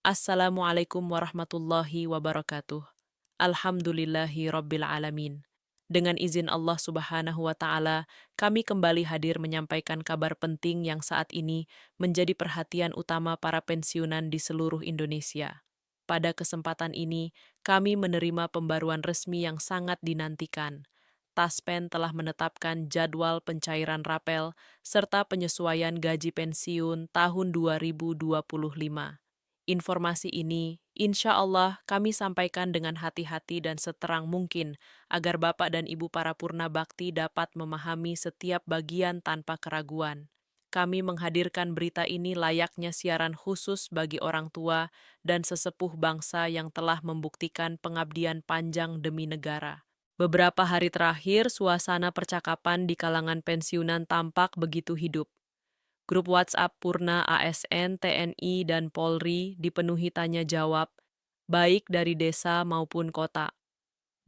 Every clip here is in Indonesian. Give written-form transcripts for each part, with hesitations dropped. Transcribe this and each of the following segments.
Assalamualaikum warahmatullahi wabarakatuh. Alhamdulillahi rabbil alamin. Dengan izin Allah Subhanahu wa Ta'ala, kami kembali hadir menyampaikan kabar penting yang saat ini menjadi perhatian utama para pensiunan di seluruh Indonesia. Pada kesempatan ini, kami menerima pembaruan resmi yang sangat dinantikan. Taspen telah menetapkan jadwal pencairan rapel serta penyesuaian gaji pensiun tahun 2025. Informasi ini, insya Allah, kami sampaikan dengan hati-hati dan seterang mungkin agar Bapak dan Ibu para purna bakti dapat memahami setiap bagian tanpa keraguan. Kami menghadirkan berita ini layaknya siaran khusus bagi orang tua dan sesepuh bangsa yang telah membuktikan pengabdian panjang demi negara. Beberapa hari terakhir, suasana percakapan di kalangan pensiunan tampak begitu hidup. Grup WhatsApp Purna ASN, TNI, dan Polri dipenuhi tanya jawab, baik dari desa maupun kota.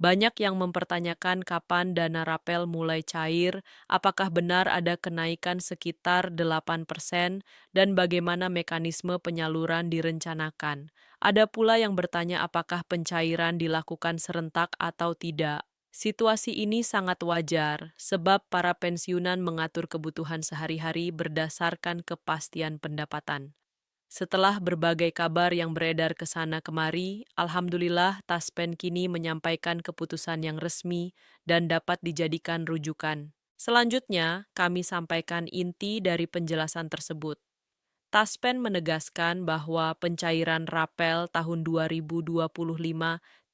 Banyak yang mempertanyakan kapan dana rapel mulai cair, apakah benar ada kenaikan sekitar 8%, dan bagaimana mekanisme penyaluran direncanakan. Ada pula yang bertanya apakah pencairan dilakukan serentak atau tidak. Situasi ini sangat wajar, sebab para pensiunan mengatur kebutuhan sehari-hari berdasarkan kepastian pendapatan. Setelah berbagai kabar yang beredar ke sana kemari, alhamdulillah Taspen kini menyampaikan keputusan yang resmi dan dapat dijadikan rujukan. Selanjutnya, kami sampaikan inti dari penjelasan tersebut. Taspen menegaskan bahwa pencairan rapel tahun 2025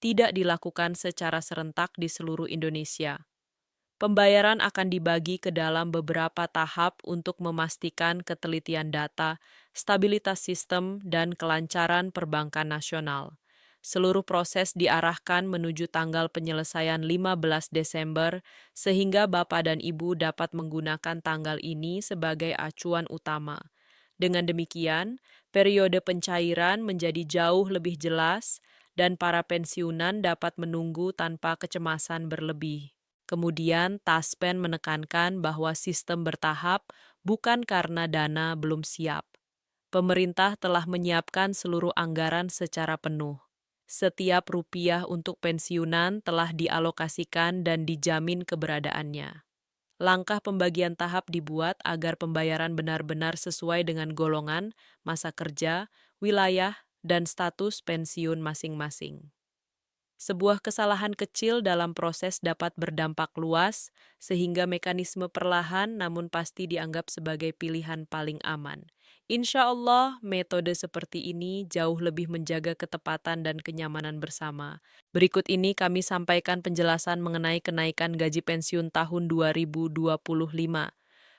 tidak dilakukan secara serentak di seluruh Indonesia. Pembayaran akan dibagi ke dalam beberapa tahap untuk memastikan ketelitian data, stabilitas sistem, dan kelancaran perbankan nasional. Seluruh proses diarahkan menuju tanggal penyelesaian 15 Desember, sehingga Bapak dan Ibu dapat menggunakan tanggal ini sebagai acuan utama. Dengan demikian, periode pencairan menjadi jauh lebih jelas dan para pensiunan dapat menunggu tanpa kecemasan berlebih. Kemudian, Taspen menekankan bahwa sistem bertahap bukan karena dana belum siap. Pemerintah telah menyiapkan seluruh anggaran secara penuh. Setiap rupiah untuk pensiunan telah dialokasikan dan dijamin keberadaannya. Langkah pembagian tahap dibuat agar pembayaran benar-benar sesuai dengan golongan, masa kerja, wilayah, dan status pensiun masing-masing. Sebuah kesalahan kecil dalam proses dapat berdampak luas, sehingga mekanisme perlahan namun pasti dianggap sebagai pilihan paling aman. Insya Allah, metode seperti ini jauh lebih menjaga ketepatan dan kenyamanan bersama. Berikut ini kami sampaikan penjelasan mengenai kenaikan gaji pensiun tahun 2025.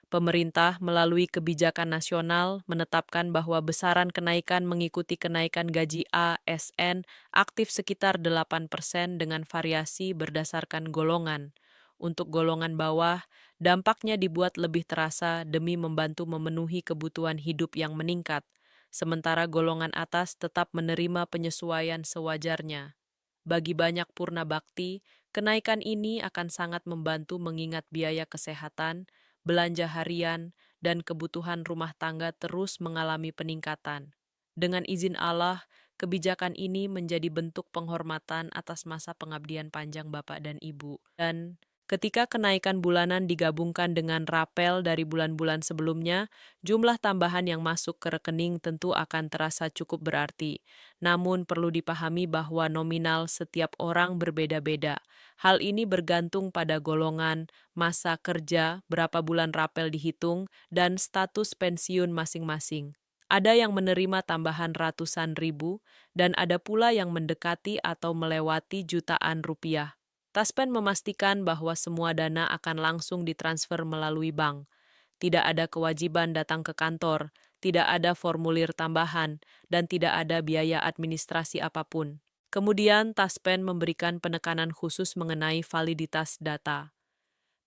Pemerintah melalui kebijakan nasional menetapkan bahwa besaran kenaikan mengikuti kenaikan gaji ASN aktif sekitar 8% dengan variasi berdasarkan golongan. Untuk golongan bawah, dampaknya dibuat lebih terasa demi membantu memenuhi kebutuhan hidup yang meningkat, sementara golongan atas tetap menerima penyesuaian sewajarnya. Bagi banyak purna bakti, kenaikan ini akan sangat membantu mengingat biaya kesehatan, belanja harian, dan kebutuhan rumah tangga terus mengalami peningkatan. Dengan izin Allah, kebijakan ini menjadi bentuk penghormatan atas masa pengabdian panjang Bapak dan Ibu. Dan ketika kenaikan bulanan digabungkan dengan rapel dari bulan-bulan sebelumnya, jumlah tambahan yang masuk ke rekening tentu akan terasa cukup berarti. Namun perlu dipahami bahwa nominal setiap orang berbeda-beda. Hal ini bergantung pada golongan, masa kerja, berapa bulan rapel dihitung, dan status pensiun masing-masing. Ada yang menerima tambahan ratusan ribu, dan ada pula yang mendekati atau melewati jutaan rupiah. Taspen memastikan bahwa semua dana akan langsung ditransfer melalui bank. Tidak ada kewajiban datang ke kantor, tidak ada formulir tambahan, dan tidak ada biaya administrasi apapun. Kemudian, Taspen memberikan penekanan khusus mengenai validitas data.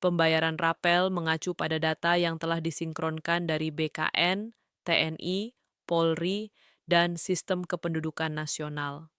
Pembayaran rapel mengacu pada data yang telah disinkronkan dari BKN, TNI, Polri, dan Sistem Kependudukan Nasional.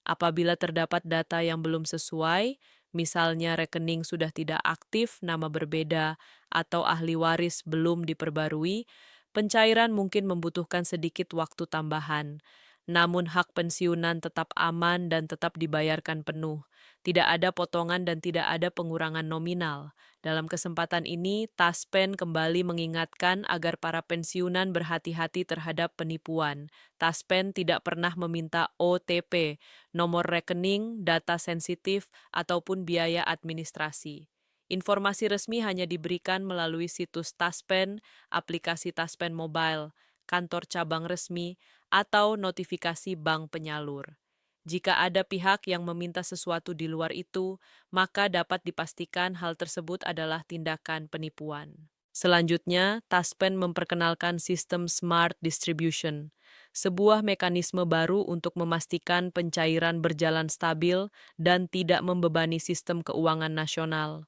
Apabila terdapat data yang belum sesuai, misalnya rekening sudah tidak aktif, nama berbeda, atau ahli waris belum diperbarui, pencairan mungkin membutuhkan sedikit waktu tambahan. namun hak pensiunan tetap aman dan tetap dibayarkan penuh. Tidak ada potongan dan tidak ada pengurangan nominal. Dalam kesempatan ini, Taspen kembali mengingatkan agar para pensiunan berhati-hati terhadap penipuan. Taspen tidak pernah meminta OTP, nomor rekening, data sensitif, ataupun biaya administrasi. Informasi resmi hanya diberikan melalui situs Taspen, aplikasi Taspen Mobile, kantor cabang resmi, atau notifikasi bank penyalur. Jika ada pihak yang meminta sesuatu di luar itu, maka dapat dipastikan hal tersebut adalah tindakan penipuan. Selanjutnya, Taspen memperkenalkan sistem Smart Distribution, sebuah mekanisme baru untuk memastikan pencairan berjalan stabil dan tidak membebani sistem keuangan nasional.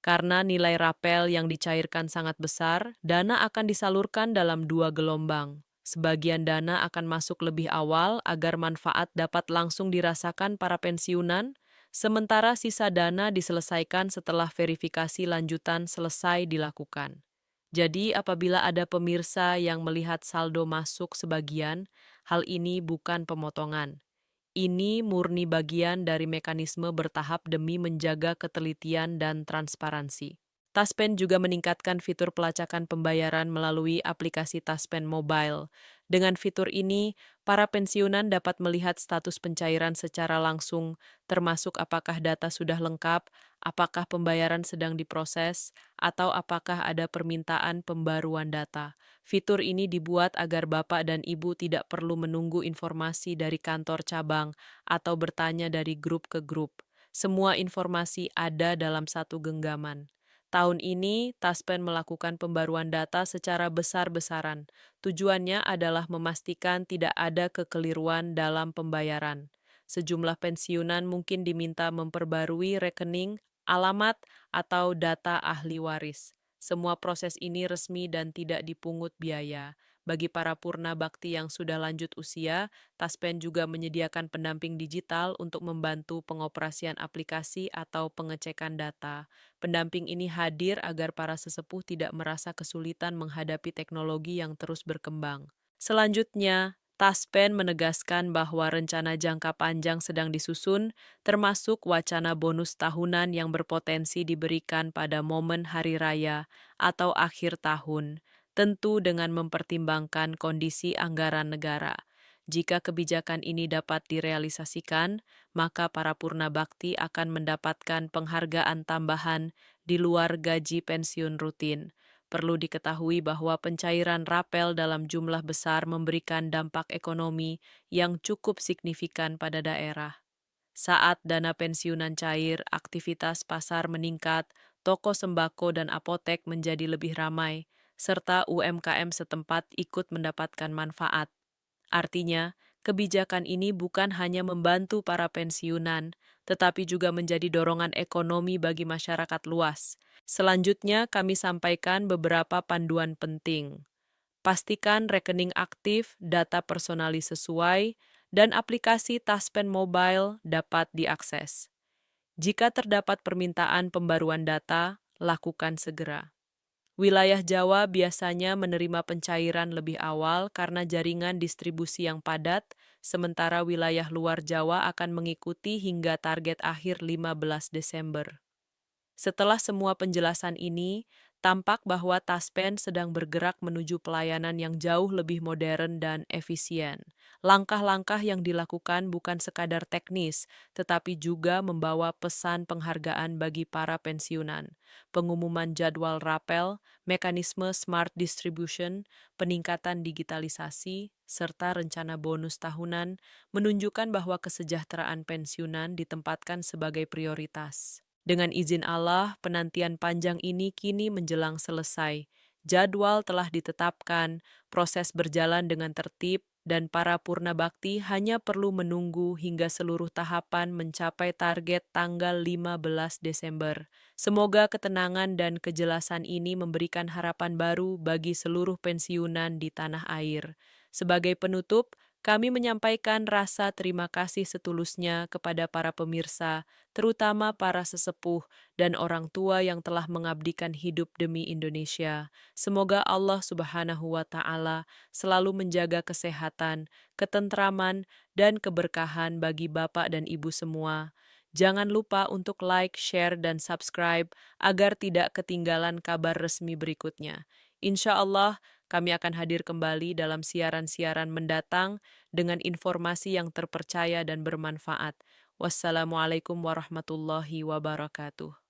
Karena nilai rapel yang dicairkan sangat besar, dana akan disalurkan dalam 2 gelombang. Sebagian dana akan masuk lebih awal agar manfaat dapat langsung dirasakan para pensiunan, sementara sisa dana diselesaikan setelah verifikasi lanjutan selesai dilakukan. Jadi, apabila ada pemirsa yang melihat saldo masuk sebagian, hal ini bukan pemotongan. Ini murni bagian dari mekanisme bertahap demi menjaga ketelitian dan transparansi. Taspen juga meningkatkan fitur pelacakan pembayaran melalui aplikasi Taspen Mobile. Dengan fitur ini, para pensiunan dapat melihat status pencairan secara langsung, termasuk apakah data sudah lengkap, apakah pembayaran sedang diproses, atau apakah ada permintaan pembaruan data. Fitur ini dibuat agar Bapak dan Ibu tidak perlu menunggu informasi dari kantor cabang atau bertanya dari grup ke grup. Semua informasi ada dalam satu genggaman. Tahun ini, Taspen melakukan pembaruan data secara besar-besaran. Tujuannya adalah memastikan tidak ada kekeliruan dalam pembayaran. Sejumlah pensiunan mungkin diminta memperbarui rekening, alamat, atau data ahli waris. Semua proses ini resmi dan tidak dipungut biaya. Bagi para purna bakti yang sudah lanjut usia, Taspen juga menyediakan pendamping digital untuk membantu pengoperasian aplikasi atau pengecekan data. Pendamping ini hadir agar para sesepuh tidak merasa kesulitan menghadapi teknologi yang terus berkembang. Selanjutnya, Taspen menegaskan bahwa rencana jangka panjang sedang disusun, termasuk wacana bonus tahunan yang berpotensi diberikan pada momen hari raya atau akhir tahun, tentu dengan mempertimbangkan kondisi anggaran negara. Jika kebijakan ini dapat direalisasikan, maka para purna bakti akan mendapatkan penghargaan tambahan di luar gaji pensiun rutin. Perlu diketahui bahwa pencairan rapel dalam jumlah besar memberikan dampak ekonomi yang cukup signifikan pada daerah. Saat dana pensiunan cair, aktivitas pasar meningkat, toko sembako dan apotek menjadi lebih ramai, serta UMKM setempat ikut mendapatkan manfaat. Artinya, kebijakan ini bukan hanya membantu para pensiunan, tetapi juga menjadi dorongan ekonomi bagi masyarakat luas. Selanjutnya, kami sampaikan beberapa panduan penting. Pastikan rekening aktif, data personalis sesuai, dan aplikasi Taspen Mobile dapat diakses. Jika terdapat permintaan pembaruan data, lakukan segera. Wilayah Jawa biasanya menerima pencairan lebih awal karena jaringan distribusi yang padat, sementara wilayah luar Jawa akan mengikuti hingga target akhir 15 Desember. Setelah semua penjelasan ini, tampak bahwa Taspen sedang bergerak menuju pelayanan yang jauh lebih modern dan efisien. Langkah-langkah yang dilakukan bukan sekadar teknis, tetapi juga membawa pesan penghargaan bagi para pensiunan. Pengumuman jadwal rapel, mekanisme smart distribution, peningkatan digitalisasi, serta rencana bonus tahunan menunjukkan bahwa kesejahteraan pensiunan ditempatkan sebagai prioritas. Dengan izin Allah, penantian panjang ini kini menjelang selesai. Jadwal telah ditetapkan, proses berjalan dengan tertib, dan para purna bakti hanya perlu menunggu hingga seluruh tahapan mencapai target tanggal 15 Desember. Semoga ketenangan dan kejelasan ini memberikan harapan baru bagi seluruh pensiunan di tanah air. Sebagai penutup, Kami menyampaikan rasa terima kasih setulusnya kepada para pemirsa, terutama para sesepuh dan orang tua yang telah mengabdikan hidup demi Indonesia. Semoga Allah Subhanahu wa Ta'ala selalu menjaga kesehatan, ketentraman, dan keberkahan bagi Bapak dan Ibu semua. Jangan lupa untuk like, share, dan subscribe agar tidak ketinggalan kabar resmi berikutnya. Insya Allah, kami akan hadir kembali dalam siaran-siaran mendatang dengan informasi yang terpercaya dan bermanfaat. Wassalamualaikum warahmatullahi wabarakatuh.